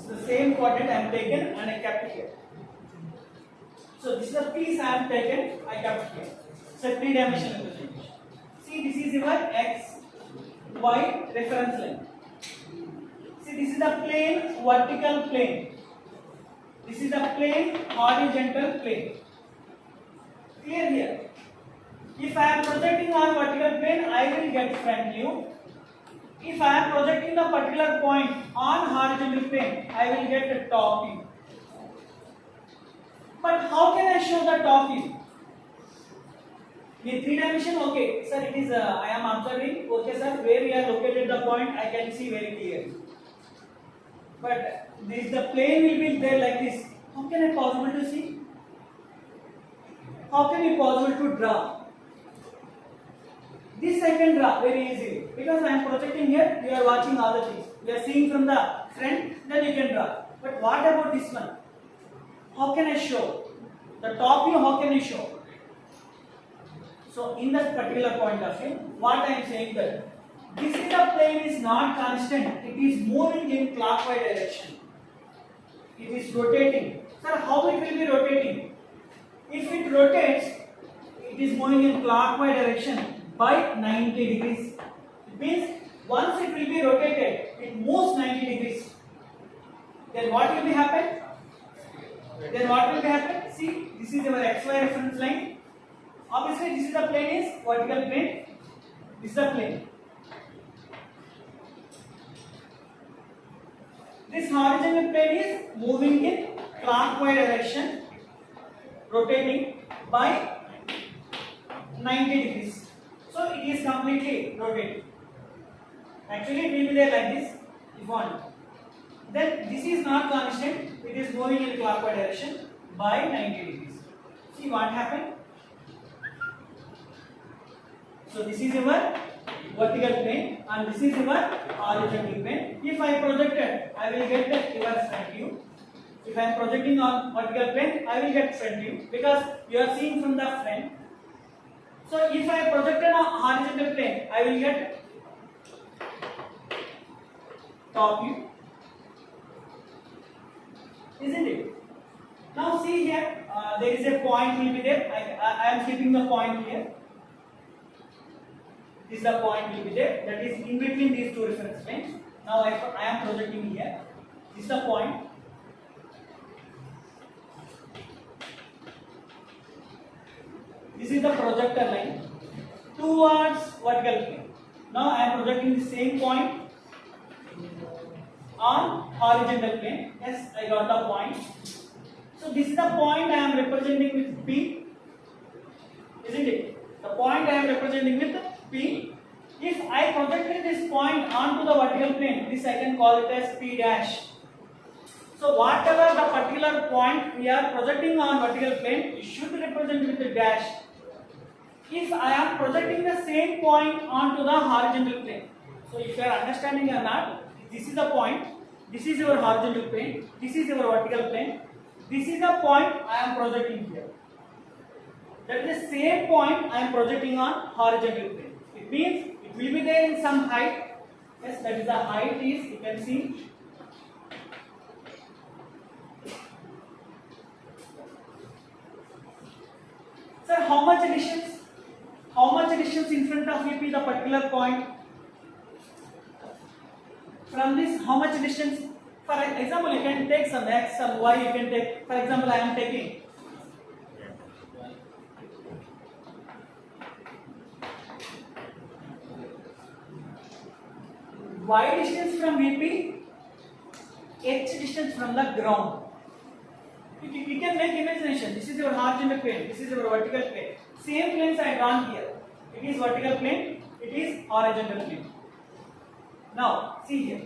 the same coordinate I am taken and I kept here. So this is the piece I am taken, I kept here. So three-dimensional representation. See, this is your x, y reference line. See, this is the plane, vertical plane. This is the plane, horizontal plane. Clear here? If I am projecting on vertical plane, I will get front view. If I am projecting the particular point on horizontal plane, I will get the top view. But how can I show the top view? In 3 dimension, okay, sir, it is I am observing, okay, sir, where we are located the point, I can see very clearly. But this the plane will be there like this. How can I possible to see? How can it possible to draw? This I can draw very easily because I am projecting here. You are watching all the things. You are seeing from the front, then you can draw. But what about this one? How can I show? The top view, how can I show? So in that particular point of view, what I am saying that this is the plane is not constant. It is moving in clockwise direction. It is rotating. Sir, how it will be rotating? If it rotates, it is moving in clockwise direction by 90 degrees. It means once it will be rotated, it moves 90 degrees. Then what will be happen? See, this is our xy reference line. Obviously, this is the plane is vertical plane. This is the plane. This horizontal plane is moving in clockwise direction, rotating by 90 degrees. So it is completely rotating. Actually, it will be there like this if you want. Then this is not constant, it is moving in clockwise direction by 90 degrees. See what happened? So this is your vertical plane and this is your horizontal plane. If I projected, I will get the reverse front view. If I am projecting on vertical plane, I will get front view because you are seeing from the front. So if I projected on horizontal plane, I will get top view. Isn't it? Now see here, there is a point will be there. I am keeping the point here. This is the point will be there. That is in between these two reference planes. Now I am projecting here. This is the point. This is the projector line towards vertical plane. Now I am projecting the same point on horizontal plane. Yes, I got the point. So this is the point I am representing with P. Isn't it? The point I am representing with P. If I projected this point onto the vertical plane, this I can call it as P dash. So whatever the particular point we are projecting on vertical plane, it should represent with the dash. If I am projecting the same point onto the horizontal plane, so if you are understanding or not, this is the point, this is your horizontal plane, this is your vertical plane, this is the point I am projecting here. That is the same point I am projecting on horizontal plane. It means it will be there in some height. Yes, that is the height is, you can see. Sir, how much distance? How much distance in front of VP the particular point? From this, how much distance? For example, you can take some x, some y, you can take, for example, I am taking y distance from VP, h distance from the ground. You can make imagination. This is your horizontal plane, this is your vertical plane. Same planes I drawn here. It is vertical plane, it is horizontal plane. Now, see here.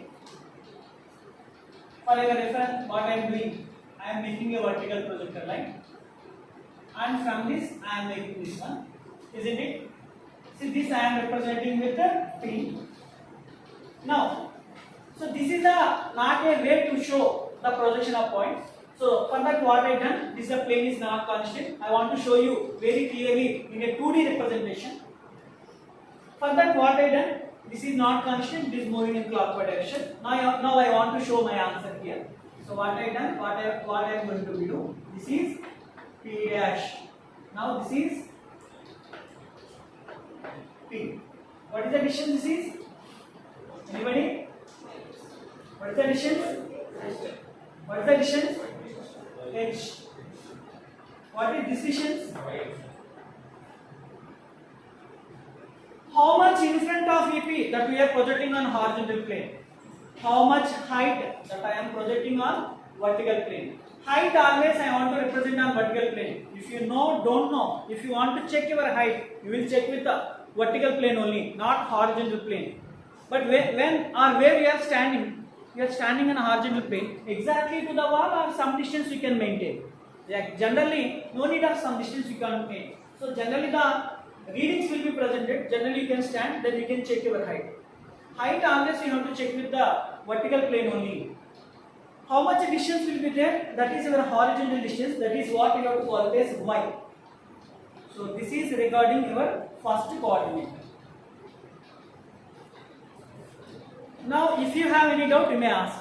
For your reference, what I am doing, I am making a vertical projector line. And from this, I am making this one. Isn't it? See, this I am representing with the P. Now, so this is not a way to show the projection of points. So for that, what I done, this plane is not constant. I want to show you very clearly in a 2D representation. For that, what I done, this is not constant, it is moving in clockwise direction. Now I want to show my answer here. So what I done, what I am going to do, this is P dash. Now this is P. What is the distance this is? Anybody? What is the distance? What is the distance? H. What is this distance? How much in front of EP that we are projecting on horizontal plane? How much height that I am projecting on vertical plane? Height always I want to represent on vertical plane. If you know, don't know. If you want to check your height, you will check with the vertical plane only, not horizontal plane. But when or where you are standing on a horizontal plane, exactly to the wall or some distance you can maintain. Generally, no need of some distance you can maintain. So generally the readings will be presented. Generally you can stand, then you can check your height. Height always you have to check with the vertical plane only. How much distance will be there? That is your horizontal distance. That is what you have to always y. So this is regarding your first coordinate. Now if you have any doubt, you may ask.